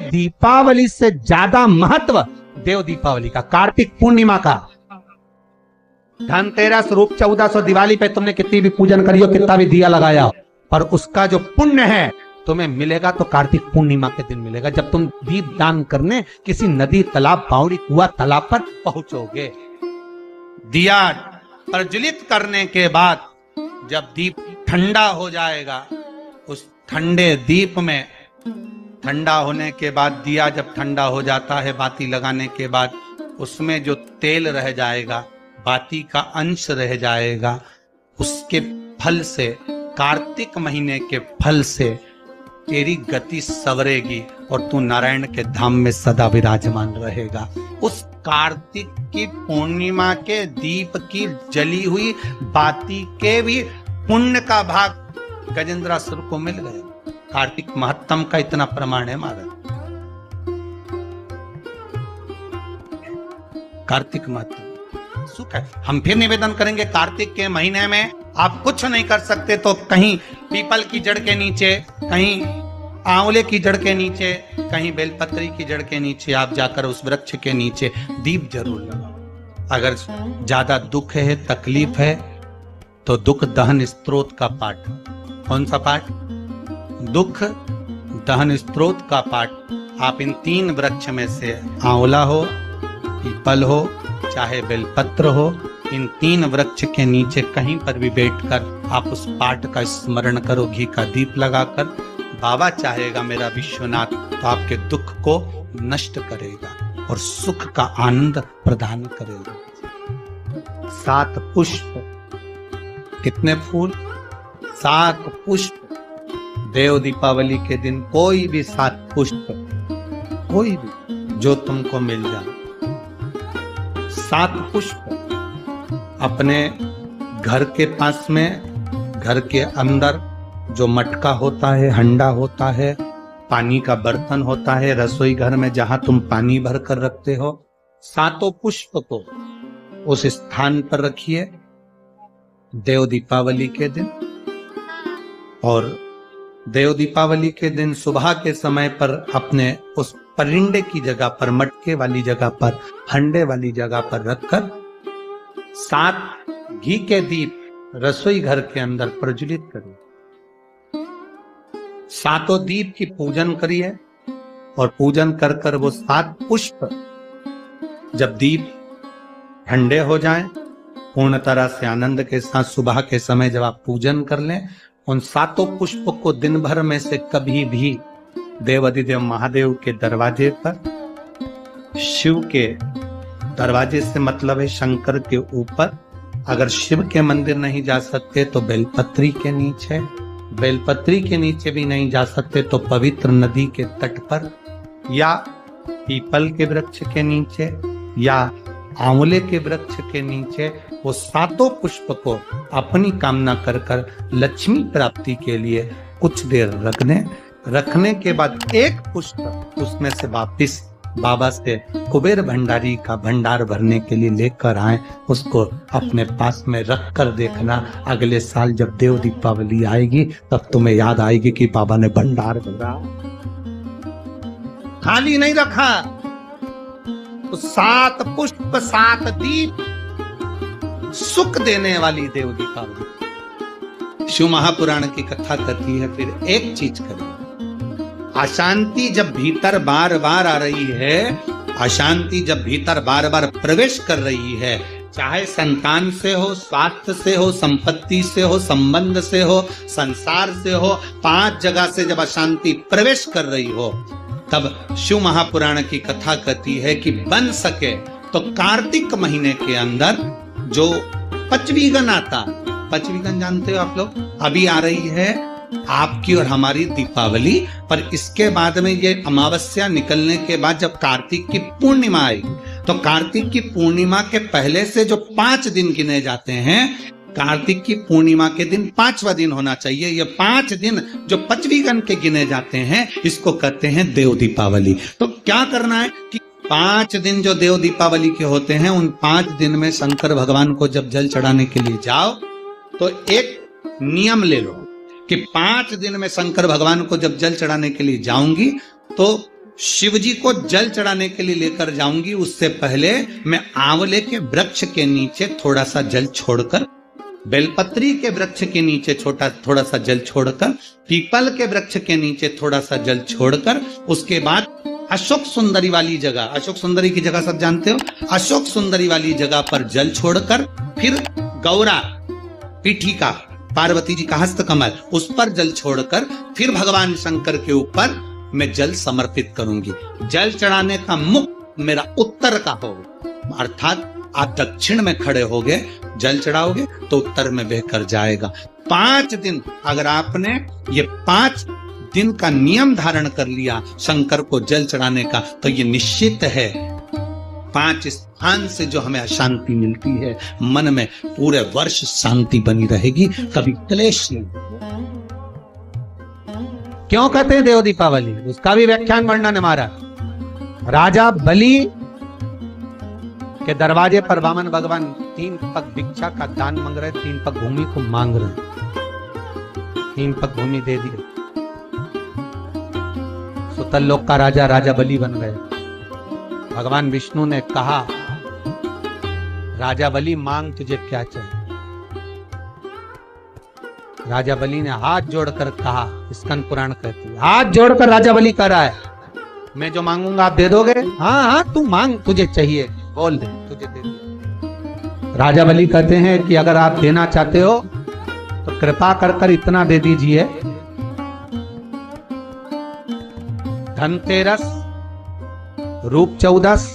दीपावली से ज्यादा महत्व देव दीपावली का, कार्तिक पूर्णिमा का। धनतेरस, रूप 1400, दिवाली पे तुमने कितनी भी पूजन करी हो, कितना भी दिया लगाया हो, पर उसका जो पुण्य है तुम्हें मिलेगा तो कार्तिक पूर्णिमा के दिन मिलेगा, जब तुम दीप दान करने किसी नदी, तालाब, बावड़ी, कुआं, तालाब पर पहुंचोगे। दिया प्रज्वलित करने के बाद जब दीप ठंडा हो जाएगा, उस ठंडे दीप में, ठंडा होने के बाद दिया जब ठंडा हो जाता है, बाती लगाने के बाद उसमें जो तेल रह जाएगा, बाती का अंश रह जाएगा, उसके फल से, कार्तिक महीने के फल से तेरी गति सवरेगी और तू नारायण के धाम में सदा विराजमान रहेगा। उस कार्तिक की पूर्णिमा के दीप की जली हुई बाती के भी पुण्य का भाग गजेंद्रासुर को मिल गया। कार्तिक महत्तम का इतना प्रमाण है महाराज। कार्तिक महत्तम सुख है। हम फिर निवेदन करेंगे, कार्तिक के महीने में आप कुछ नहीं कर सकते तो कहीं पीपल की जड़ के नीचे, कहीं आंवले की जड़ के नीचे, कहीं बेलपत्री की जड़ के नीचे आप जाकर उस वृक्ष के नीचे दीप जरूर लगाओ। अगर ज्यादा दुख है, तकलीफ है, तो दुख दहन स्तोत्र का पाठ। कौन सा पाठ? दुख दहन स्तोत्र का पाठ आप इन 3 वृक्ष में से, आंवला हो, पीपल हो, चाहे बेलपत्र हो, इन 3 वृक्ष के नीचे कहीं पर भी बैठकर आप उस पाठ का स्मरण करो, घी का दीप लगाकर। बाबा चाहेगा मेरा विश्वनाथ तो आपके दुख को नष्ट करेगा और सुख का आनंद प्रदान करेगा। 7 पुष्प, कितने फूल? 7 पुष्प। देव दीपावली के दिन कोई भी 7 पुष्प, कोई भी जो तुमको मिल जाए, 7 पुष्प अपने घर के पास में, घर के अंदर जो मटका होता है, हंडा होता है, पानी का बर्तन होता है, रसोई घर में जहां तुम पानी भर कर रखते हो, 7 पुष्प को उस स्थान पर रखिए देव दीपावली के दिन। और देव दीपावली के दिन सुबह के समय पर अपने उस परिंडे की जगह पर, मटके वाली जगह पर, हंडे वाली जगह पर रखकर 7 घी के दीप रसोई घर के अंदर प्रज्वलित करिए। 7 दीप की पूजन करिए और पूजन कर कर वो 7 पुष्प जब दीप ठंडे हो जाएं, पूर्ण तरह से आनंद के साथ सुबह के समय जब आप पूजन कर लें, उन 7 पुष्प को दिन भर में से कभी भी देवाधिदेव महादेव के दरवाजे पर, शिव के दरवाजे से मतलब है शंकर के ऊपर, अगर शिव के मंदिर नहीं जा सकते तो बेलपत्री के नीचे, बेलपत्री के नीचे भी नहीं जा सकते तो पवित्र नदी के तट पर, या पीपल के वृक्ष के नीचे, या आंवले के वृक्ष के नीचे, वो 7 पुष्प को अपनी कामना कर कर लक्ष्मी प्राप्ति के लिए कुछ देर रखने के बाद एक पुष्प उसमें से वापिस बाबा से कुबेर भंडारी का भंडार भरने के लिए लेकर आए, उसको अपने पास में रख कर देखना। अगले साल जब देव दीपावली आएगी तब तुम्हें याद आएगी कि बाबा ने भंडार भरा, खाली नहीं रखा। तो 7 पुष्प 7 दीप, सुख देने वाली देव दीपावली। शिव महापुराण की कथा कहती है, फिर एक चीज करिए, अशांति जब भीतर बार बार आ रही है, अशांति जब भीतर बार बार प्रवेश कर रही है, चाहे संतान से हो, स्वास्थ्य से हो, संपत्ति से हो, संबंध से हो, संसार से हो, 5 जगह से जब अशांति प्रवेश कर रही हो, तब शिव महापुराण की कथा कहती है कि बन सके तो कार्तिक महीने के अंदर जो पचवीगन आता, पचवीगन जानते हो आप लोग, अभी आ रही है आपकी और हमारी दीपावली, पर इसके बाद में ये अमावस्या निकलने के बाद जब कार्तिक की पूर्णिमा आएगी, तो कार्तिक की पूर्णिमा के पहले से जो 5 दिन गिने जाते हैं, कार्तिक की पूर्णिमा के दिन 5वां दिन होना चाहिए। ये 5 दिन जो पचवीगन के गिने जाते हैं, इसको कहते हैं देव दीपावली। तो क्या करना है कि 5 दिन जो देव दीपावली के होते हैं, उन 5 दिन में शंकर भगवान को जब जल चढ़ाने के लिए जाओ तो एक नियम ले लो कि 5 दिन में शंकर भगवान को जब जल चढ़ाने के लिए जाऊंगी तो शिव जी को जल चढ़ाने के लिए लेकर जाऊंगी, उससे पहले मैं आंवले के वृक्ष के नीचे थोड़ा सा जल छोड़कर, बेलपत्री के वृक्ष के नीचे थोड़ा सा जल छोड़कर, पीपल के वृक्ष के नीचे थोड़ा सा जल छोड़कर, उसके बाद अशोक सुंदरी वाली जगह, अशोक सुंदरी की जगह सब जानते हो, अशोक सुंदरी वाली जगह पर जल छोड़कर, फिर गौरा पीठिका पार्वती जी का हस्त कमल, उस पर जल छोड़कर फिर भगवान शंकर के ऊपर मैं जल समर्पित करूंगी। जल चढ़ाने का मुख मेरा उत्तर का हो, अर्थात आप दक्षिण में खड़े होगे, जल चढ़ाओगे तो उत्तर में बहकर जाएगा। 5 दिन अगर आपने ये 5 दिन का नियम धारण कर लिया शंकर को जल चढ़ाने का, तो ये निश्चित है 5 स्थान से जो हमें अशांति मिलती है, मन में पूरे वर्ष शांति बनी रहेगी, कभी क्लेश नहीं। क्यों कहते हैं देव दीपावली, उसका भी व्याख्यान वर्णन हमारा। राजा बलि के दरवाजे पर वामन भगवान 3 पग भिक्षा का दान मांग रहे, 3 पग भूमि को मांग रहे, 3 पग भूमि दे दी। सुतल लोक का राजा राजा बलि बन गए। भगवान विष्णु ने कहा, राजा बलि मांग तुझे क्या चाहिए। राजा बलि ने हाथ जोड़कर कहा, स्कंद पुराण कहती है, हाथ जोड़कर राजा बलि कर रहा है, मैं जो मांगूंगा आप दे दोगे? हाँ हाँ तू मांग, तुझे चाहिए बोल दे, तुझे दे दे। राजा बलि कहते हैं कि अगर आप देना चाहते हो तो कृपा कर कर इतना दे दीजिए, धनतेरस, रूप चौदस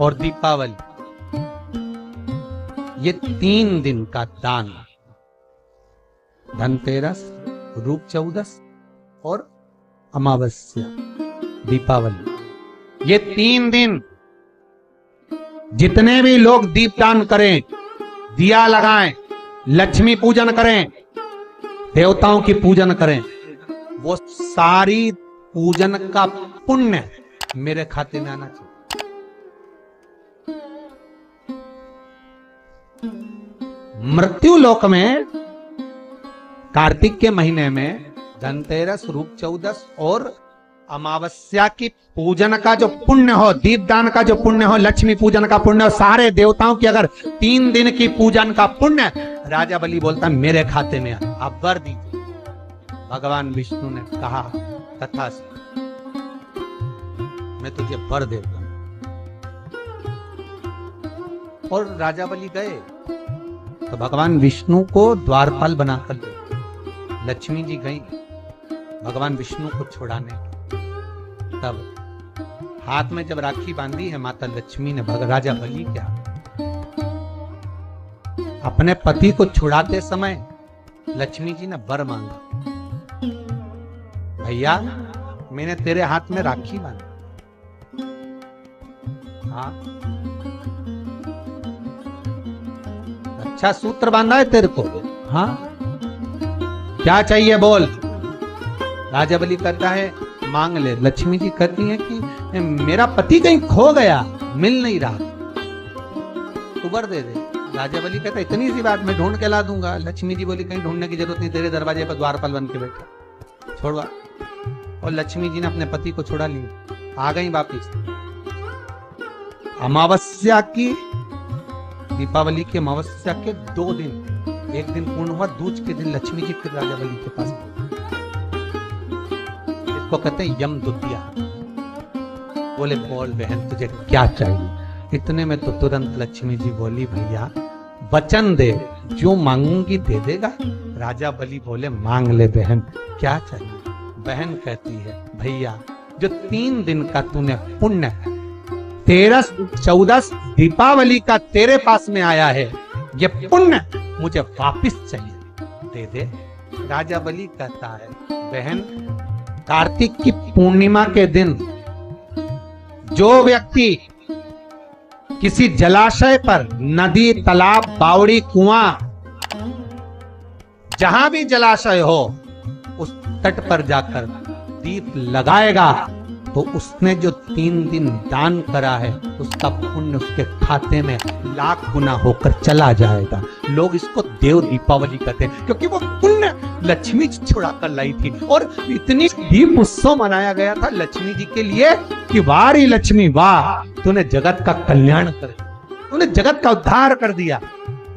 और दीपावली, ये 3 दिन का दान। धनतेरस, रूप चौदस और अमावस्या, दीपावली, ये 3 दिन जितने भी लोग दीपदान करें, दिया लगाएं, लक्ष्मी पूजन करें, देवताओं की पूजन करें, वो सारी पूजन का पुण्य मेरे खाते में आना चाहिए। मृत्यु लोक में कार्तिक के महीने में धनतेरस, रूप चौदस और अमावस्या की पूजन का जो पुण्य हो, दीपदान का जो पुण्य हो, लक्ष्मी पूजन का पुण्य हो, सारे देवताओं की अगर 3 दिन की पूजन का पुण्य, राजा बलि बोलता मेरे खाते में आप वर दीजिए। भगवान विष्णु ने कहा तथा मैं तुझे वर देगा। और राजा बलि गए तो भगवान विष्णु को द्वारपाल बनाकर दे। लक्ष्मी जी गई भगवान विष्णु को छुड़ाने, तब हाथ में जब राखी बांधी है माता लक्ष्मी ने, राजा बलि क्या अपने पति को छुड़ाते समय लक्ष्मी जी ने वर मांगा, भैया मैंने तेरे हाथ में राखी बांधी, हाँ अच्छा सूत्र बांधा है तेरे को, हाँ क्या चाहिए बोल। राजा बलि कहता है मांग ले। लक्ष्मी जी कहती है कि मेरा पति कहीं खो गया, मिल नहीं रहा, तू वर दे दे। राजा बलि कहता है इतनी सी बात, मैं ढूंढ के ला दूंगा। लक्ष्मी जी बोली कहीं ढूंढने की जरूरत नहीं, तेरे दरवाजे पर द्वारपाल बन के बैठा, छोड़वा। और लक्ष्मी जी ने अपने पति को छुड़ा लिया, आ गई वापिस। अमावस्या की, दीपावली की अमावस्या के 2 दिन, एक दिन पूर्ण हुआ, दूज के दिन लक्ष्मी जी फिर राजा बलि के पास, इसको कहते हैं यम द्वितीया। बोले बोल बहन तुझे क्या चाहिए। इतने में तो तुरंत लक्ष्मी जी बोली भैया वचन दे, जो मांगूंगी दे देगा। राजा बलि बोले मांग ले बहन क्या चाहिए। बहन कहती है भैया जो 3 दिन का तूने पुण्य 13, 14 दीपावली का तेरे पास में आया है, ये पुण्य मुझे वापिस चाहिए, दे दे। राजा बलि कहता है बहन कार्तिक की पूर्णिमा के दिन जो व्यक्ति किसी जलाशय पर, नदी, तालाब, बावड़ी, कुआं, जहां भी जलाशय हो उस तट पर जाकर दीप लगाएगा, तो उसने जो 3 दिन दान करा है उसका पुण्य उसके खाते में लाख गुना होकर चला जाएगा। लोग इसको देव दीपावली कहते हैं क्योंकि वो पुण्य लक्ष्मी जी छुड़ा कर लाई थी और इतनी दीप उत्सव मनाया गया था लक्ष्मी जी के लिए कि वाह रे लक्ष्मी वाह, तूने जगत का कल्याण कर दिया, तूने जगत का उद्धार कर दिया।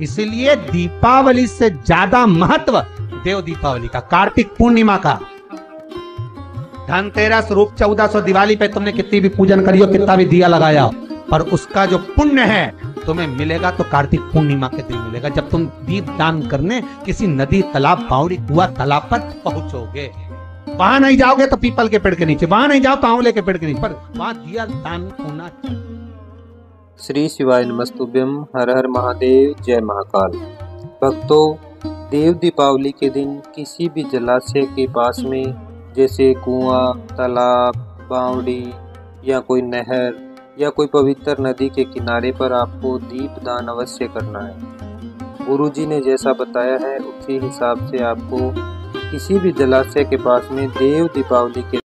इसीलिए दीपावली से ज्यादा महत्व देव दीपावली का, कार्तिक पूर्णिमा का। धनतेरस, रूप 1400, दिवाली पे तुमने कितनी भी पूजन करी हो, कितना भी दिया लगाया हो, पर उसका जो पुण्य है तुम्हें मिलेगा तो कार्तिक पूर्णिमा के दिन मिलेगा, जब तुम दीप दान करने किसी नदी, तालाब, बावड़ी, कुआं, तालाब पर पहुंचोगे। वहां नहीं जाओगे तो पीपल के पेड़ के नीचे, वहां नहीं जाओ तो आंवले के पेड़ के नीचे, पर वहां दिया दान होना चाहिए। श्री शिवाय नमस्तुभ्यम। हर हर महादेव, जय महाकाल। भक्तों, देव दीपावली के दिन किसी भी जलाशय के पास में जैसे कुआं, तालाब, बावड़ी या कोई नहर या कोई पवित्र नदी के किनारे पर आपको दीप दान अवश्य करना है। गुरुजी ने जैसा बताया है उसी हिसाब से आपको किसी भी जलाशय के पास में देव दीपावली के